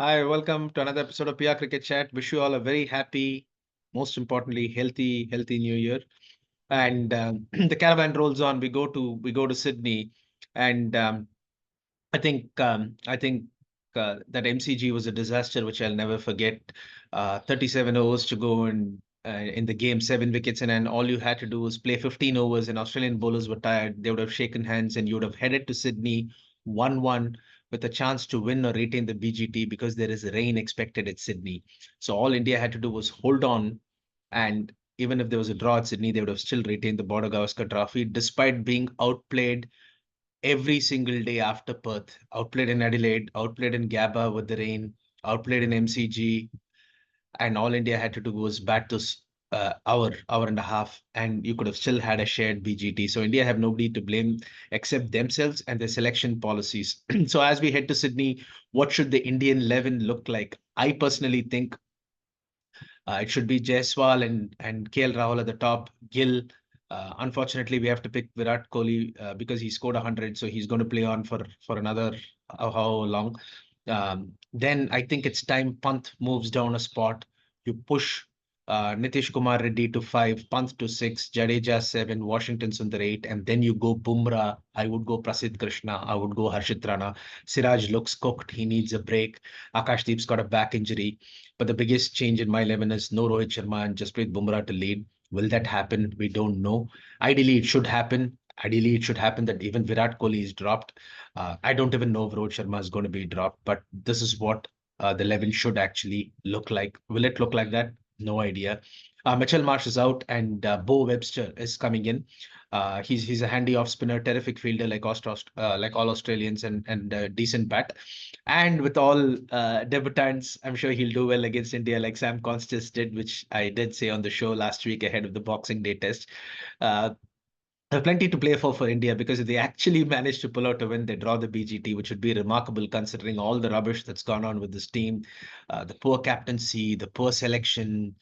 Hi, welcome to another episode of PR Cricket Chat. Wish you all a very happy, most importantly, healthy New Year. And the caravan rolls on. We go to Sydney, and I think that MCG was a disaster, which I'll never forget. 37 overs to go, and in the game, 7 wickets, and all you had to do was play 15 overs. And Australian bowlers were tired. They would have shaken hands, and you would have headed to Sydney 1-1 with a chance to win or retain the BGT because there is rain expected at Sydney. So all India had to do was hold on, and even if there was a draw at Sydney, they would have still retained the Border Gavaskar Trophy, despite being outplayed every single day after Perth. Outplayed in Adelaide, outplayed in Gabba with the rain, outplayed in MCG, and all India had to do was bat those hour and a half, and you could have still had a shared BGT. So India have nobody to blame except themselves and their selection policies. So as we head to Sydney, what should the Indian 11 look like? I personally think it should be Jaiswal and KL Rahul at the top. Gill. Unfortunately, we have to pick Virat Kohli because he scored 100, so he's going to play on for another how long. Then I think it's time Pant moves down a spot. You push Nitish Kumar Reddy to 5, Pant to 6, Jadeja 7, Washington Sundar 8, and then you go Bumrah. I would go Prasidh Krishna. I would go Harshit Rana. Siraj looks cooked. He needs a break. Akashdeep's got a back injury. But the biggest change in my 11 is no Rohit Sharma and Jasprit Bumrah to lead. Will that happen? We don't know. Ideally, it should happen. Ideally, it should happen that even Virat Kohli is dropped. I don't even know if Rohit Sharma is going to be dropped, but this is what the 11 should actually look like. Will it look like that? No idea. Mitchell Marsh is out, and Bo Webster is coming in. He's a handy off spinner, terrific fielder like all Australians, and decent bat. And with all debutants, I'm sure he'll do well against India, like Sam Constas did, which I did say on the show last week ahead of the Boxing Day test. Uh, Plenty to play for India because if they actually manage to pull out a win, they draw the BGT, which would be remarkable considering all the rubbish that's gone on with this team, the poor captaincy, the poor selection,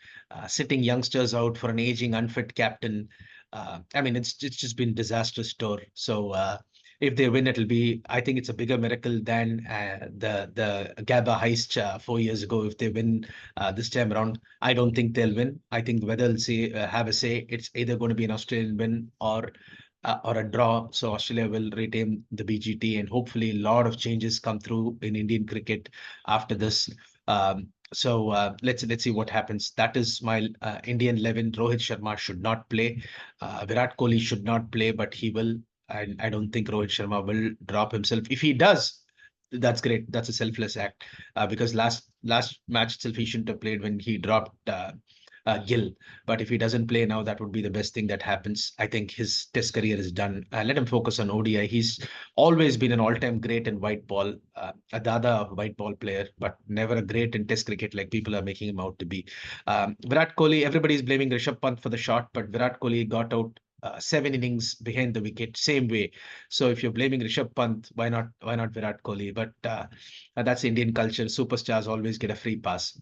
sitting youngsters out for an aging, unfit captain. I mean, it's just been disastrous tour. So if they win, it'll be. I think it's a bigger miracle than the Gabba heist 4 years ago. If they win this time around, I don't think they'll win. I think the weather will say have a say. It's either going to be an Australian win or a draw. So Australia will retain the BGT, and hopefully a lot of changes come through in Indian cricket after this. Let's see what happens. That is my Indian 11. Rohit Sharma should not play. Virat Kohli should not play, but he will. I don't think Rohit Sharma will drop himself. If he does, that's great. That's a selfless act because last match itself he shouldn't have played when he dropped Gill. But if he doesn't play now, that would be the best thing that happens. I think his Test career is done. Let him focus on ODI. He's always been an all-time great in white ball, a Dada white ball player, but never a great in Test cricket like people are making him out to be. Virat Kohli, everybody's blaming Rishabh Pant for the shot, but Virat Kohli got out 7 innings behind the wicket, same way. So if you're blaming Rishabh Pant, why not Virat Kohli? But that's Indian culture. Superstars always get a free pass.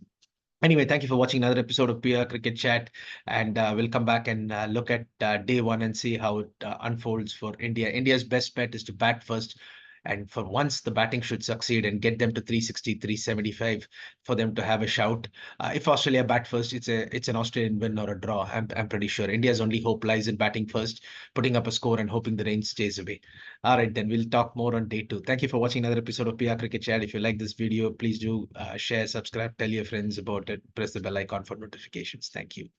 Anyway, thank you for watching another episode of PR Cricket Chat, and we'll come back and look at day one and see how it unfolds for India. India's best bet is to bat first, and for once the batting should succeed and get them to 360, 375 for them to have a shout. If Australia bat first, it's an Australian win or a draw. I'm pretty sure India's only hope lies in batting first, putting up a score and hoping the rain stays away. All right, then we'll talk more on day two. Thank you for watching another episode of PR Cricket Chat. If you like this video, please do share, subscribe, tell your friends about it, press the bell icon for notifications. Thank you.